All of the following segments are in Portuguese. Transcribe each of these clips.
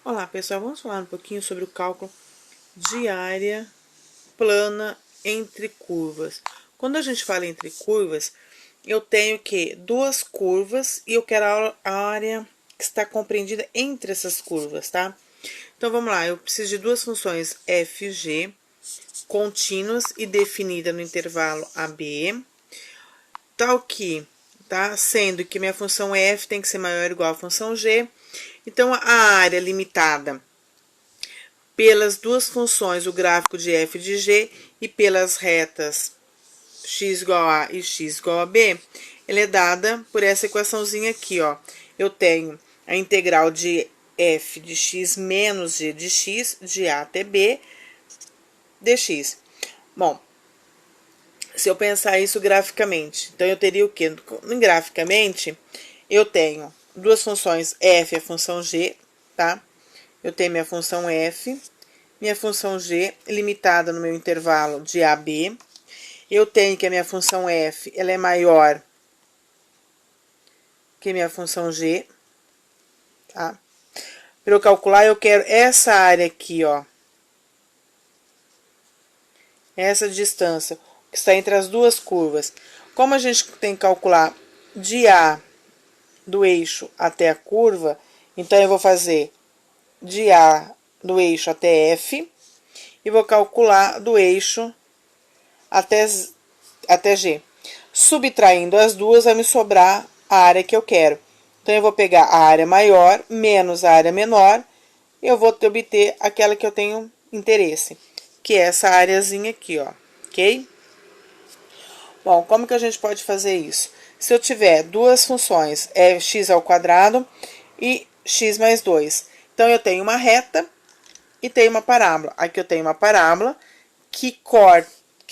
Olá pessoal, vamos falar um pouquinho sobre o cálculo de área plana entre curvas. Quando a gente fala entre curvas, eu tenho que duas curvas e eu quero a área que está compreendida entre essas curvas, tá? Então vamos lá, eu preciso de duas funções f, g, contínuas e definida no intervalo AB, tal que, tá? Sendo que minha função f tem que ser maior ou igual à função g. Então, a área limitada pelas duas funções, o gráfico de f de g, e pelas retas x igual a e x igual a b, ela é dada por essa equaçãozinha aqui, ó. Eu tenho a integral de f de x menos g de x, de a até b, dx. Bom, se eu pensar isso graficamente, então eu teria o quê? Graficamente, eu tenho duas funções, f é a função g, tá? Eu tenho minha função f, minha função g limitada no meu intervalo de a, b. Eu tenho que a minha função f, ela é maior que minha função g, tá? Para eu calcular, eu quero essa área aqui, ó. Essa distância que está entre as duas curvas. Como a gente tem que calcular de A do eixo até a curva, então eu vou fazer de A do eixo até F e vou calcular do eixo até G. Subtraindo as duas, vai me sobrar a área que eu quero. Então, eu vou pegar a área maior menos a área menor e eu vou obter aquela que eu tenho interesse, que é essa areazinha aqui, ó, ok? Bom, como que a gente pode fazer isso? Se eu tiver duas funções, x ao quadrado e x mais 2. Então, eu tenho uma reta e tenho uma parábola. Aqui eu tenho uma parábola que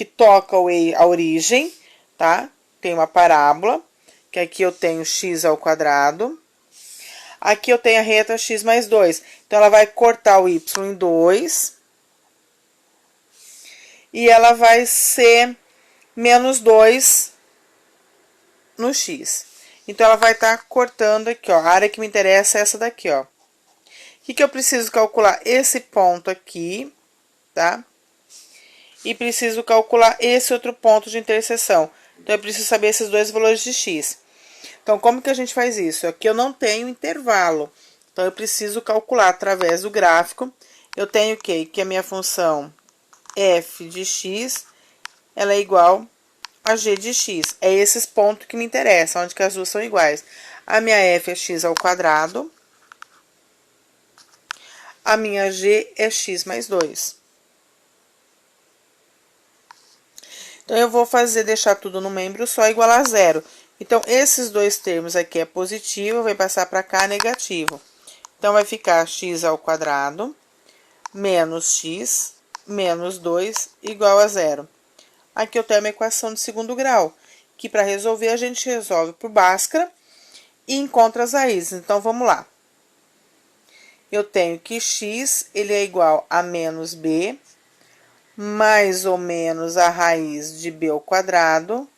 toca a origem, tá? Tem uma parábola, que aqui eu tenho x ao quadrado. Aqui eu tenho a reta x mais 2. Então, ela vai cortar o y em 2. E ela vai ser menos 2 no x. Então, ela vai estar cortando aqui, ó. A área que me interessa é essa daqui, ó. O que eu preciso calcular? Esse ponto aqui, tá? E preciso calcular esse outro ponto de interseção. Então, eu preciso saber esses dois valores de x. Então, como que a gente faz isso? Aqui eu não tenho intervalo. Então, eu preciso calcular através do gráfico. Eu tenho que a minha função f de x, ela é igual a g de x. É esses pontos que me interessam, onde que as duas são iguais. A minha f é x ao quadrado. A minha g é x mais 2. Então, eu vou deixar tudo no membro só igual a zero. Então, esses dois termos aqui é positivo, vai passar para cá negativo. Então, vai ficar x ao quadrado menos x menos 2 igual a zero. Aqui eu tenho uma equação de segundo grau, que para resolver a gente resolve por Bhaskara e encontra as raízes. Então, vamos lá. Eu tenho que x ele é igual a menos b mais ou menos a raiz de b ao quadrado,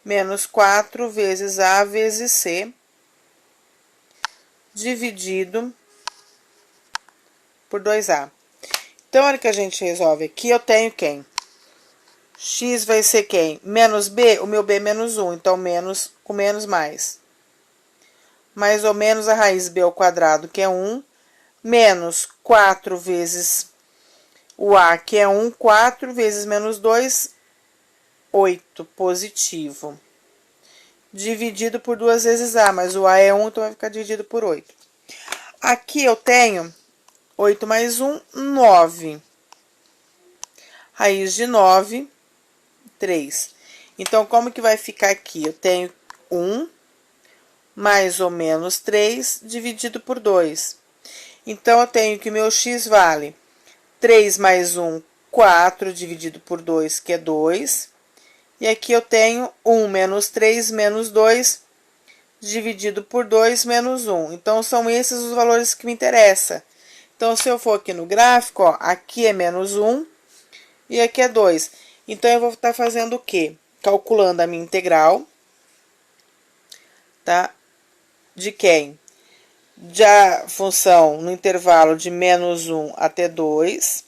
menos 4 vezes a vezes c, dividido por 2a. Então, a hora que a gente resolve aqui, eu tenho quem? X vai ser quem? Menos b, o meu b é menos 1, então menos com menos mais. Mais ou menos a raiz b ao quadrado, que é 1, menos 4 vezes o a, que é 1, 4 vezes menos 2, 8, positivo. Dividido por 2 vezes a, mas o a é 1, então vai ficar dividido por 8. Aqui eu tenho 8 mais 1, 9. Raiz de 9, 3. Então, como que vai ficar aqui? Eu tenho 1 mais ou menos 3 dividido por 2. Então, eu tenho que o meu x vale 3 mais 1, 4 dividido por 2, que é 2. E aqui eu tenho 1 menos 3 menos 2 dividido por 2 menos 1. Então, são esses os valores que me interessam. Então, se eu for aqui no gráfico, ó, aqui é menos 1 e aqui é 2. Então, eu vou estar fazendo o quê? Calculando a minha integral, tá? De quem? da função no intervalo de -1 até 2,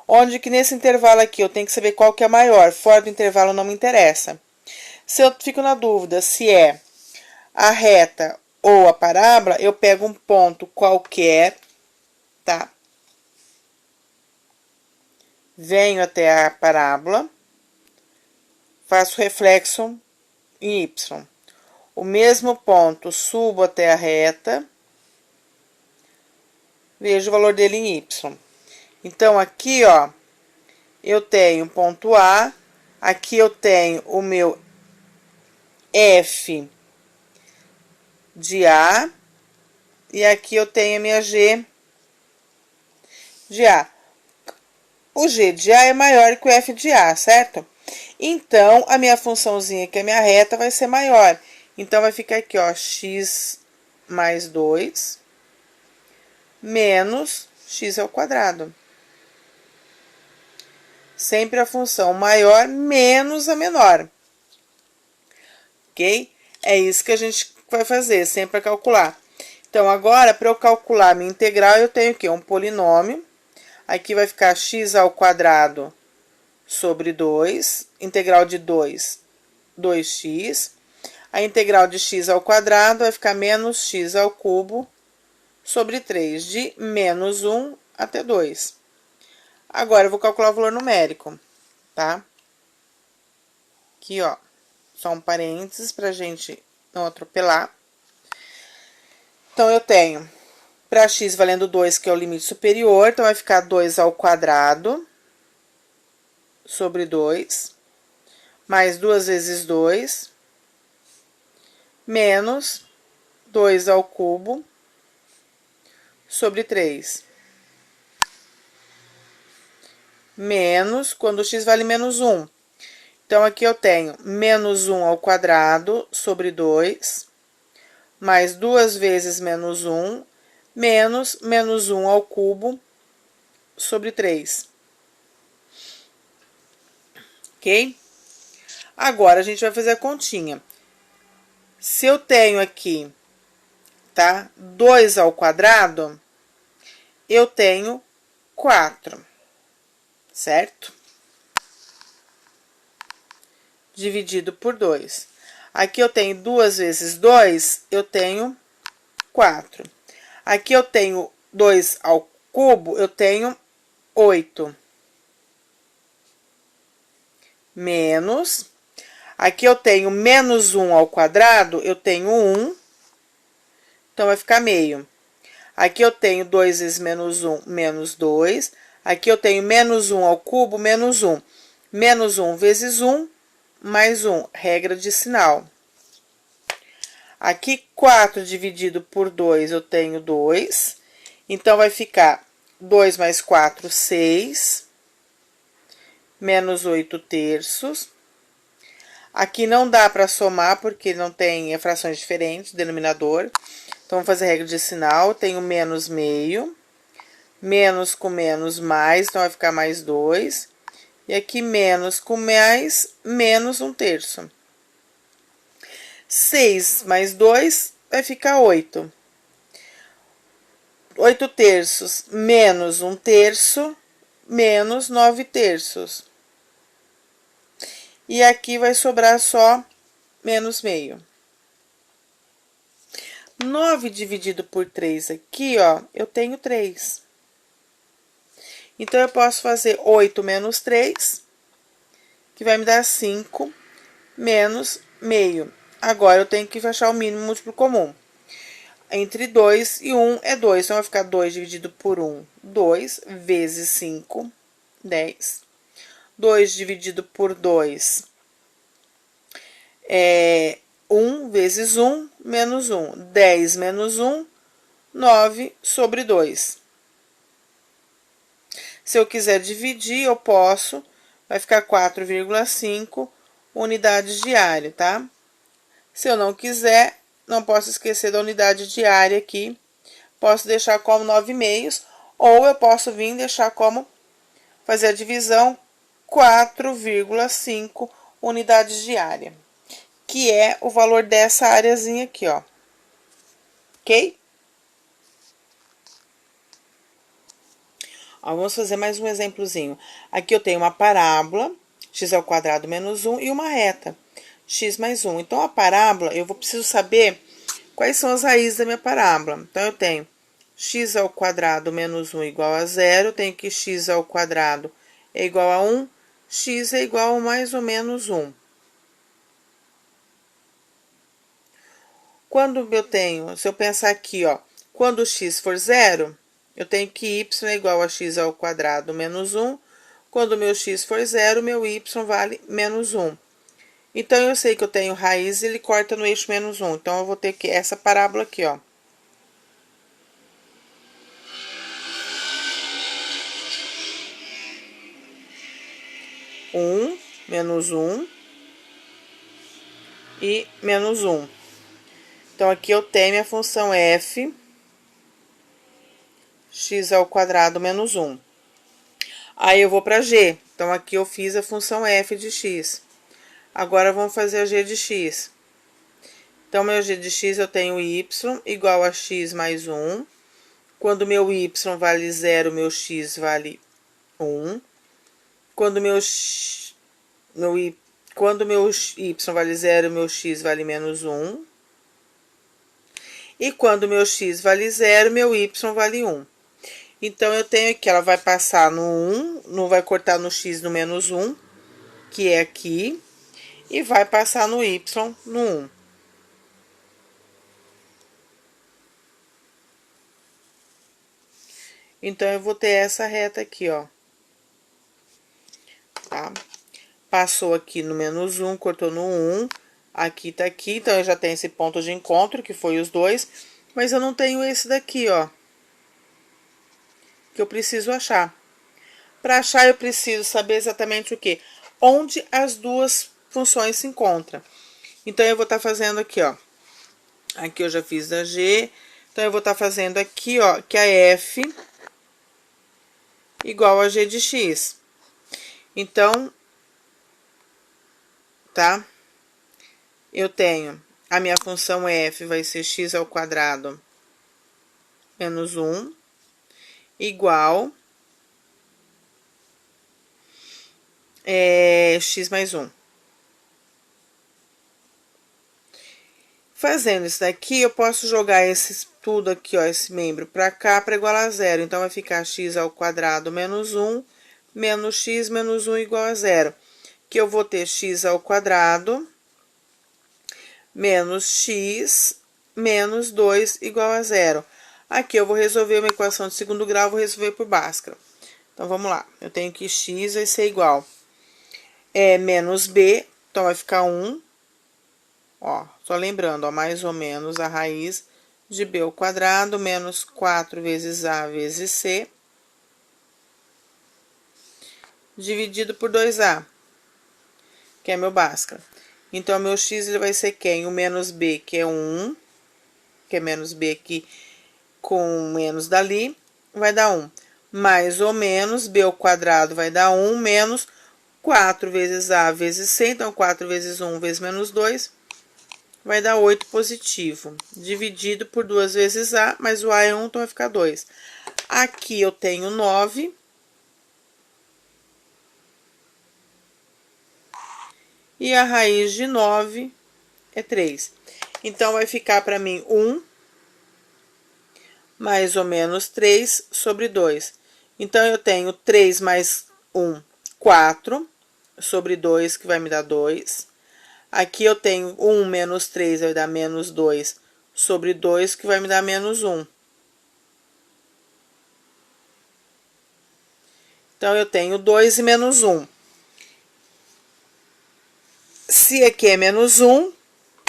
onde que nesse intervalo aqui eu tenho que saber qual que é maior, fora do intervalo não me interessa. Se eu fico na dúvida se é a reta ou a parábola, eu pego um ponto qualquer, tá? Venho até a parábola, faço reflexo em y. O mesmo ponto, subo até a reta, vejo o valor dele em y. Então, aqui, ó, eu tenho ponto A, aqui eu tenho o meu F de A, e aqui eu tenho a minha G de A. O G de A é maior que o F de A, certo? Então, a minha funçãozinha, que é a minha reta, vai ser maior. Então, vai ficar aqui, ó, x mais 2 menos x ao quadrado. Sempre a função maior menos a menor. Ok? É isso que a gente vai fazer, sempre para calcular. Então, agora, para eu calcular a minha integral, eu tenho o quê? Um polinômio. Aqui vai ficar x ao quadrado sobre 2. Integral de 2, 2x. A integral de x ao quadrado vai ficar menos x ao cubo sobre 3, de -1 até 2. Agora, eu vou calcular o valor numérico, tá? Aqui, ó, só um parênteses pra gente não atropelar. Então, eu tenho, para x valendo 2, que é o limite superior, então vai ficar 2 ao quadrado sobre 2, mais 2 vezes 2, menos 2 ao cubo sobre 3. Menos, quando x vale -1. Então, aqui eu tenho -1 ao quadrado sobre 2, mais 2 vezes -1, menos -1 ao cubo sobre 3. Ok? Agora, a gente vai fazer a continha. Se eu tenho aqui, tá, 2 ao quadrado, eu tenho 4, certo? Dividido por 2. Aqui eu tenho 2 vezes 2, eu tenho 4. Aqui eu tenho 2 ao cubo, eu tenho 8. Menos. Aqui eu tenho -1 ao quadrado, eu tenho 1. Então, vai ficar meio. Aqui eu tenho 2 vezes -1, menos 2. Aqui eu tenho -1 ao cubo, menos 1. Menos 1 vezes 1, mais 1. Regra de sinal. Aqui, 4 dividido por 2, eu tenho 2. Então, vai ficar 2 mais 4, 6. Menos 8 terços. Aqui não dá para somar, porque não tem frações diferentes, denominador. Então, vamos fazer a regra de sinal. Tenho menos meio. Menos com menos, mais. Então, vai ficar mais 2. E aqui, menos com mais, menos 1 terço. 6 mais 2 vai ficar 8. 8 terços menos 1 terço, menos 9 terços. E aqui vai sobrar só menos meio. 9 dividido por 3 aqui, ó, eu tenho 3. Então, eu posso fazer 8 menos 3, que vai me dar 5, menos meio. Agora, eu tenho que achar o mínimo múltiplo comum. Entre 2 e 1 é 2. Então, vai ficar 2 dividido por 1, 2, vezes 5, 10. 2 dividido por 2 é 1 vezes 1, menos 1. 10 menos 1, 9 sobre 2. Se eu quiser dividir, eu posso. Vai ficar 4,5 unidades diárias, tá? Se eu não quiser, não posso esquecer da unidade diária aqui. Posso deixar como 9/2, ou eu posso vir deixar como fazer a divisão 4,5 unidades diárias, que é o valor dessa areazinha aqui, ó. Ok? Ó, vamos fazer mais um exemplozinho. Aqui eu tenho uma parábola, x² menos 1, e uma reta, x mais 1. Então, a parábola, eu preciso saber quais são as raízes da minha parábola. Então, eu tenho x² menos 1 igual a 0, eu tenho que x² é igual a 1, x é igual a mais ou menos 1. Quando eu tenho, se eu pensar aqui, ó, quando x for 0, eu tenho que y é igual a x² menos 1. Quando o meu x for 0, meu y vale menos 1. Então, eu sei que eu tenho raiz e ele corta no eixo menos 1. Então, eu vou ter que essa parábola aqui, ó. Menos 1 e menos 1. Então, aqui eu tenho minha função f, x² menos 1. Aí, eu vou para g. Então, aqui eu fiz a função f de x. Agora, vamos fazer a g de x. Então, meu g de x eu tenho y igual a x mais 1. Quando meu y vale 0, meu x vale 1. Quando meu y vale 0, meu x vale menos 1. E quando meu x vale 0, meu y vale 1. Então, eu tenho aqui, ela vai passar no 1, não vai cortar no x no menos 1, que é aqui, e vai passar no y no 1. Então, eu vou ter essa reta aqui, ó. Tá? Passou aqui no menos 1, cortou no 1. Aqui tá aqui, então eu já tenho esse ponto de encontro, que foi os dois. Mas eu não tenho esse daqui, ó. Que eu preciso achar. Para achar, eu preciso saber exatamente o quê? Onde as duas funções se encontram. Então, eu vou estar fazendo aqui, ó. Aqui eu já fiz da G. Então, eu vou estar fazendo aqui, ó, que a F igual a G de X. Então, tá? Eu tenho a minha função f vai ser x² menos 1 igual x mais 1. Fazendo isso daqui, eu posso jogar tudo aqui, ó, esse membro para cá para igual a 0. Então, vai ficar x² menos 1 menos x menos 1 igual a 0. Que eu vou ter x² menos x menos 2 igual a 0. Aqui eu vou resolver uma equação de segundo grau, vou resolver por Bhaskara. Então, vamos lá. Eu tenho que x vai ser igual menos b, então vai ficar 1. Ó, só lembrando, ó, mais ou menos a raiz de b² menos 4 vezes a vezes c, dividido por 2a, que é meu Bhaskara. Então, meu x ele vai ser quem? O menos b, que é 1, que é menos b aqui, com menos dali, vai dar 1. Mais ou menos, b² vai dar 1, menos 4 vezes a vezes c, então 4 vezes 1 vezes menos 2, vai dar 8 positivo. Dividido por 2 vezes a, mas o a é 1, então vai ficar 2. Aqui eu tenho 9. E a raiz de 9 é 3. Então, vai ficar para mim 1 mais ou menos 3 sobre 2. Então, eu tenho 3 mais 1, 4 sobre 2, que vai me dar 2. Aqui eu tenho 1 menos 3, vai dar menos 2 sobre 2, que vai me dar menos 1. Então, eu tenho 2 e menos 1. Se aqui é menos 1,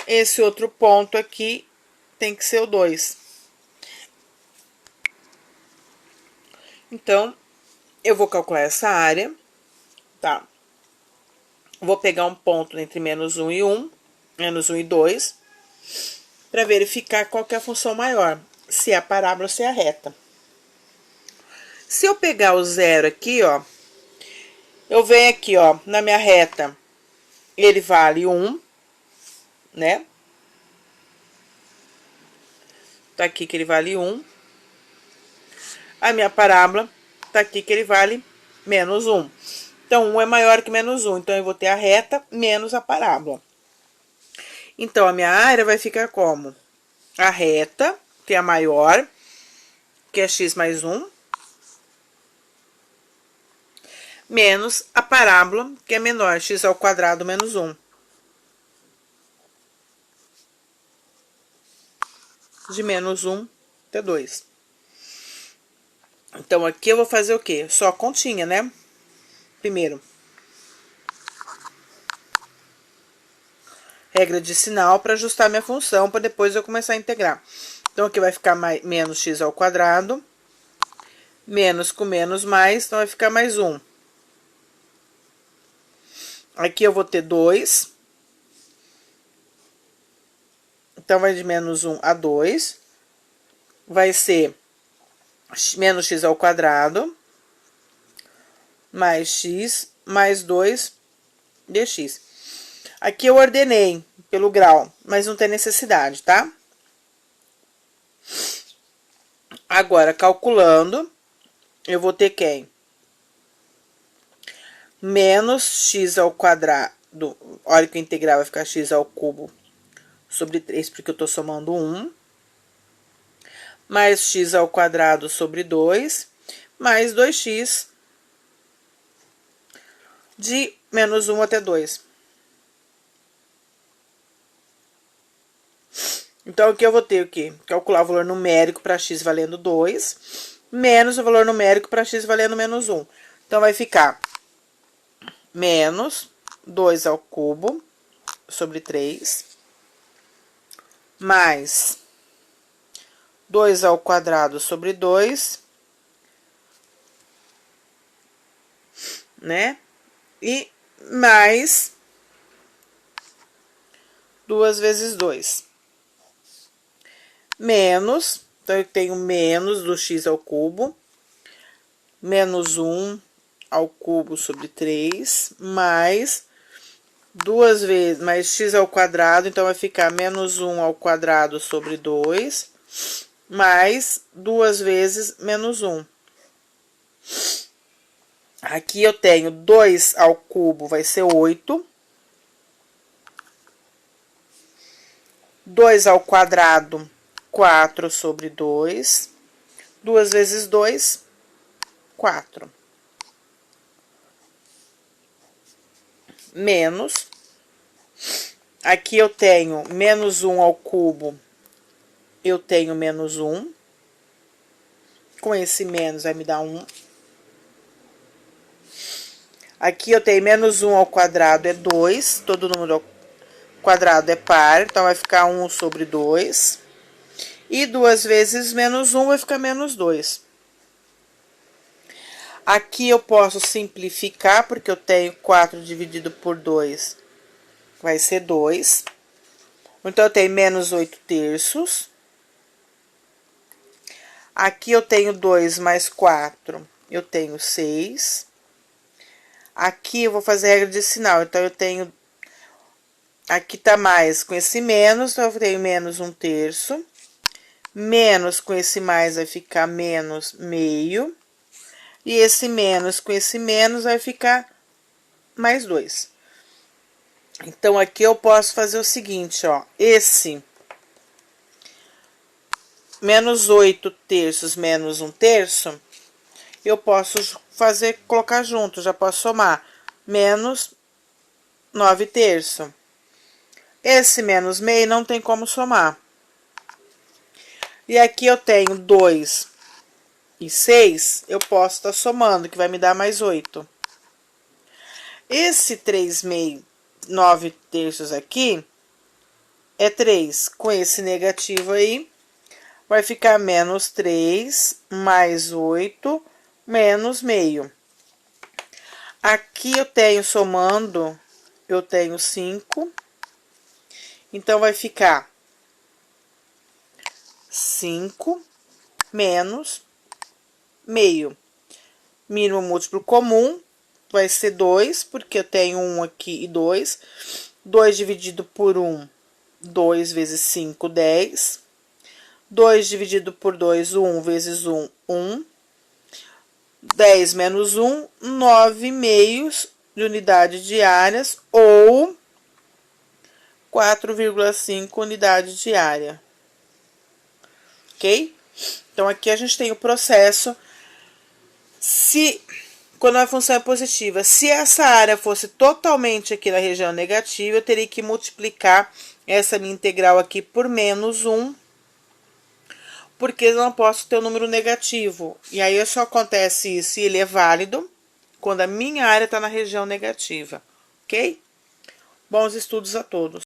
esse outro ponto aqui tem que ser o 2. Então, eu vou calcular essa área, tá? Vou pegar um ponto entre menos 1 e 1, menos 1 e 2, para verificar qual que é a função maior, se é a parábola ou se é a reta. Se eu pegar o 0 aqui, ó, eu venho aqui, ó, na minha reta, ele vale 1, né? Tá aqui que ele vale 1. A minha parábola tá aqui que ele vale menos 1. Então, 1 é maior que menos 1. Então, eu vou ter a reta menos a parábola. Então, a minha área vai ficar como? A reta, que é a maior, que é x mais 1, menos a parábola, que é menor, x ao quadrado menos 1. De menos 1 até 2. Então, aqui eu vou fazer o quê? Só continha, né? Primeiro, regra de sinal para ajustar minha função, para depois eu começar a integrar. Então, aqui vai ficar menos x ao quadrado, menos com menos mais, então vai ficar mais 1. Aqui eu vou ter 2. Então, vai de menos 1 a 2. Vai ser menos x ao quadrado, mais x, mais 2 dx. Aqui eu ordenei pelo grau, mas não tem necessidade, tá? Agora, calculando, eu vou ter quem? Menos x ao quadrado, olha que o integral vai ficar x ao cubo sobre 3, porque eu tô somando 1. Mais x ao quadrado sobre 2, mais 2x de menos 1 até 2. Então, aqui eu vou ter o quê? Calcular o valor numérico para x valendo 2, menos o valor numérico para x valendo menos 1. Então, vai ficar menos 2 ao cubo sobre 3, mais 2 ao quadrado sobre 2, né? E mais 2 vezes 2. Menos, então eu tenho menos do x ao cubo, menos 1 ao cubo sobre 3, mais 2 vezes, mais x ao quadrado, então vai ficar menos 1 ao quadrado sobre 2, mais 2 vezes menos 1. Aqui eu tenho 2 ao cubo, vai ser 8. 2 ao quadrado, 4 sobre 2. 2 vezes 2, 4. Menos. Aqui eu tenho menos 1 ao cubo, eu tenho menos 1. Com esse menos vai me dar 1. Aqui eu tenho menos 1 ao quadrado é 2, todo número ao quadrado é par, então vai ficar 1 sobre 2. E 2 vezes menos 1 vai ficar menos 2. Aqui eu posso simplificar, porque eu tenho 4 dividido por 2, vai ser 2. Então, eu tenho menos 8 terços. Aqui eu tenho 2 mais 4, eu tenho 6. Aqui eu vou fazer a regra de sinal, então eu tenho... Aqui tá mais com esse menos, então eu tenho menos 1 terço. Menos com esse mais vai ficar menos meio. E esse menos com esse menos vai ficar mais 2. Então, aqui eu posso fazer o seguinte, ó. Esse menos 8 terços menos 1 terço, eu posso fazer, colocar junto, já posso somar. Menos 9 terços. Esse menos meio não tem como somar. E aqui eu tenho 2 e 6, eu posso estar somando, que vai me dar mais 8. Esse 3 meio, 9 terços aqui, é 3. Com esse negativo aí, vai ficar menos 3, mais 8, menos meio. Aqui eu tenho, somando, eu tenho 5. Então, vai ficar 5 menos meio. Mínimo múltiplo comum vai ser 2, porque eu tenho 1 aqui e 2. 2 dividido por 1, 2 vezes 5, 10. 2 dividido por 2, 1 vezes 1, 1. 10 menos 1, 9,5 de unidades diárias ou 4,5 unidades diárias. Ok? Então, aqui a gente tem o processo. Quando a função é positiva, se essa área fosse totalmente aqui na região negativa, eu teria que multiplicar essa minha integral aqui por menos 1, porque eu não posso ter um número negativo. E aí só acontece isso, e ele é válido, quando a minha área está na região negativa, ok? Bons estudos a todos!